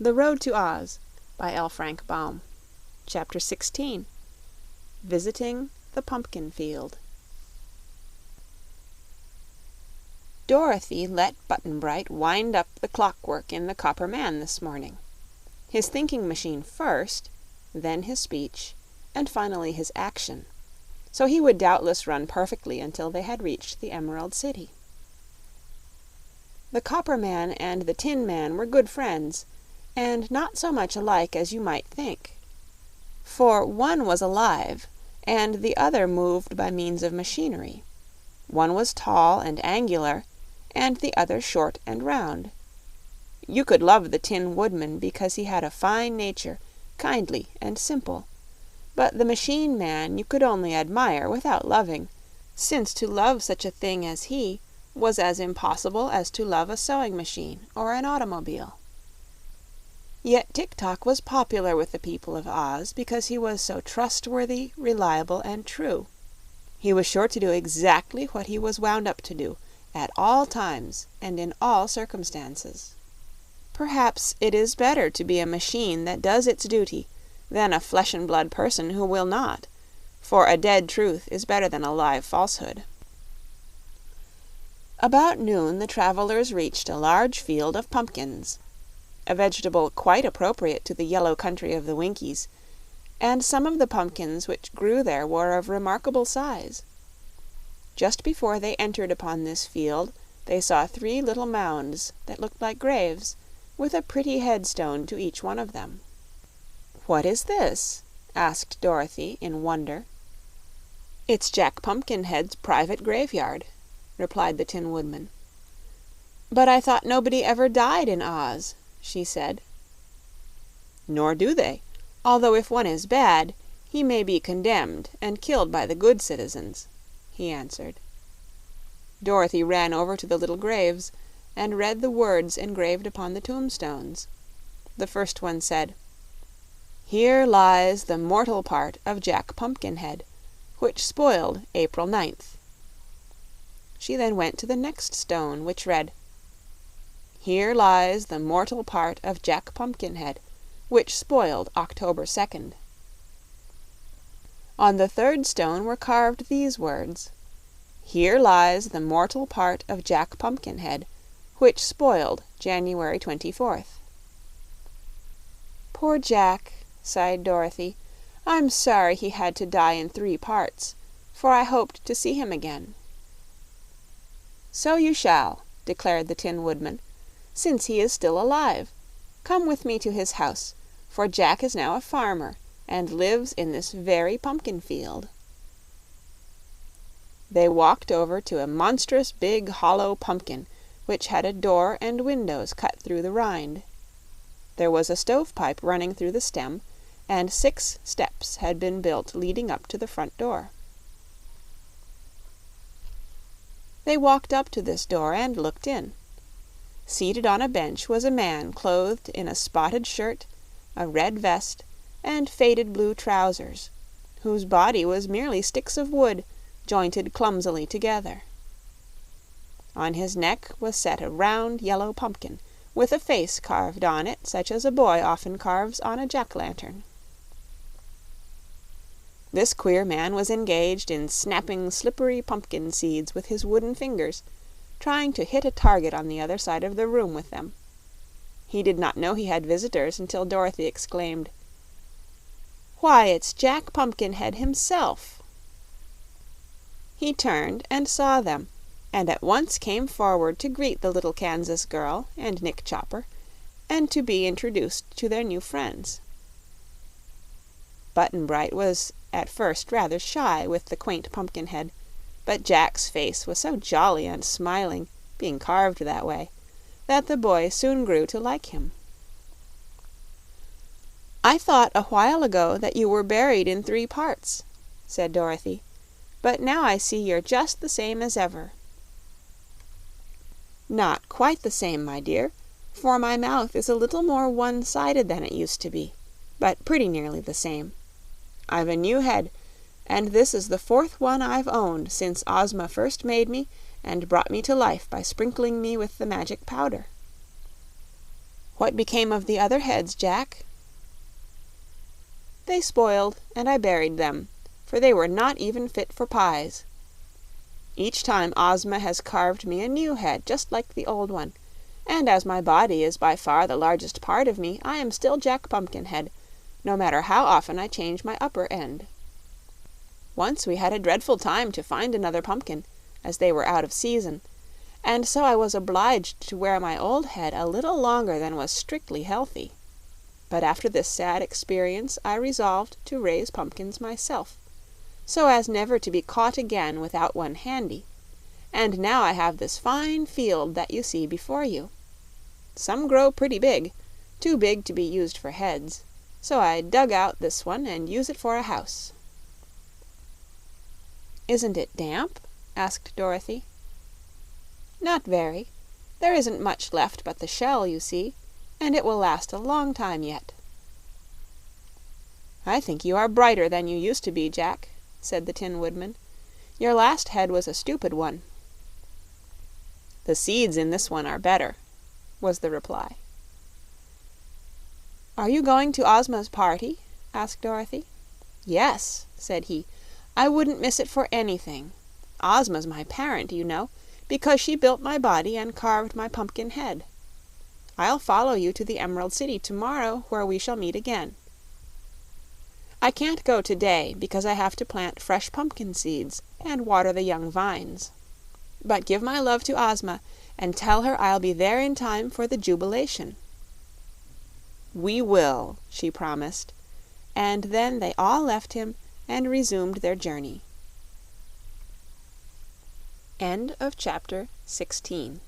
The Road to Oz by L. Frank Baum. Chapter 16. Visiting the Pumpkin Field. Dorothy let Button-Bright wind up the clockwork in the copper man this morning. His thinking machine first, then his speech, and finally his action, so he would doubtless run perfectly until they had reached the Emerald City. The Copper Man and the Tin Man were good friends, and not so much alike as you might think. For one was alive, and the other moved by means of machinery. One was tall and angular, and the other short and round. You could love the Tin Woodman because he had a fine nature, kindly and simple, but the Machine Man you could only admire without loving, since to love such a thing as he was as impossible as to love a sewing machine or an automobile. Yet Tik-Tok was popular with the people of Oz because he was so trustworthy, reliable, and true. He was sure to do exactly what he was wound up to do, at all times and in all circumstances. Perhaps it is better to be a machine that does its duty than a flesh-and-blood person who will not, for a dead truth is better than a live falsehood. About noon the travelers reached a large field of pumpkins, a vegetable quite appropriate to the yellow country of the Winkies, and some of the pumpkins which grew there were of remarkable size. Just before they entered upon this field they saw 3 little mounds that looked like graves, with a pretty headstone to each one of them. "What is this?" asked Dorothy in wonder. "It's Jack Pumpkinhead's private graveyard," replied the Tin Woodman. "But I thought nobody ever died in Oz," she said. "Nor do they, although if one is bad, he may be condemned and killed by the good citizens," he answered. Dorothy ran over to the little graves and read the words engraved upon the tombstones. The first one said, "Here lies the mortal part of Jack Pumpkinhead, which spoiled April 9th." She then went to the next stone, which read, "Here lies the mortal part of Jack Pumpkinhead, which spoiled October 2nd." On the third stone were carved these words, "Here lies the mortal part of Jack Pumpkinhead, which spoiled January 24th." "Poor Jack," sighed Dorothy. "I'm sorry he had to die in 3 parts, for I hoped to see him again." "So you shall," declared the Tin Woodman, "since he is still alive. Come with me to his house, for Jack is now a farmer and lives in this very pumpkin field." They walked over to a monstrous big hollow pumpkin which had a door and windows cut through the rind. There was a stovepipe running through the stem, and 6 steps had been built leading up to the front door. They walked up to this door and looked in. Seated on a bench was a man clothed in a spotted shirt, a red vest, and faded blue trousers, whose body was merely sticks of wood jointed clumsily together. On his neck was set a round yellow pumpkin, with a face carved on it such as a boy often carves on a jack-lantern. This queer man was engaged in snapping slippery pumpkin seeds with his wooden fingers, trying to hit a target on the other side of the room with them. He did not know he had visitors until Dorothy exclaimed, "Why, it's Jack Pumpkinhead himself!" He turned and saw them, and at once came forward to greet the little Kansas girl and Nick Chopper, and to be introduced to their new friends. Button-Bright was at first rather shy with the quaint Pumpkinhead, but Jack's face was so jolly and smiling, being carved that way, that the boy soon grew to like him. "I thought a while ago that you were buried in 3 parts," said Dorothy, "but now I see you're just the same as ever." "Not quite the same, my dear, for my mouth is a little more one-sided than it used to be, but pretty nearly the same. I've a new head, and this is the 4th one I've owned since Ozma first made me and brought me to life by sprinkling me with the magic powder." "What became of the other heads, Jack?" "They spoiled, and I buried them, for they were not even fit for pies. Each time Ozma has carved me a new head just like the old one, and as my body is by far the largest part of me, I am still Jack Pumpkinhead, no matter how often I change my upper end. Once we had a dreadful time to find another pumpkin, as they were out of season, and so I was obliged to wear my old head a little longer than was strictly healthy. But after this sad experience I resolved to raise pumpkins myself, so as never to be caught again without one handy, and now I have this fine field that you see before you. Some grow pretty big, too big to be used for heads, so I dug out this one and use it for a house." "Isn't it damp?" asked Dorothy. "Not very. There isn't much left but the shell, you see, and it will last a long time yet." "I think you are brighter than you used to be, Jack," said the Tin Woodman. "Your last head was a stupid one." "The seeds in this one are better," was the reply. "Are you going to Ozma's party?" asked Dorothy. "Yes," said he. "I wouldn't miss it for anything. Ozma's my parent, you know, because she built my body and carved my pumpkin head. I'll follow you to the Emerald City tomorrow, where we shall meet again. I can't go today because I have to plant fresh pumpkin seeds and water the young vines. But give my love to Ozma and tell her I'll be there in time for the jubilation." "We will," she promised, and then they all left him and resumed their journey. End of chapter 16.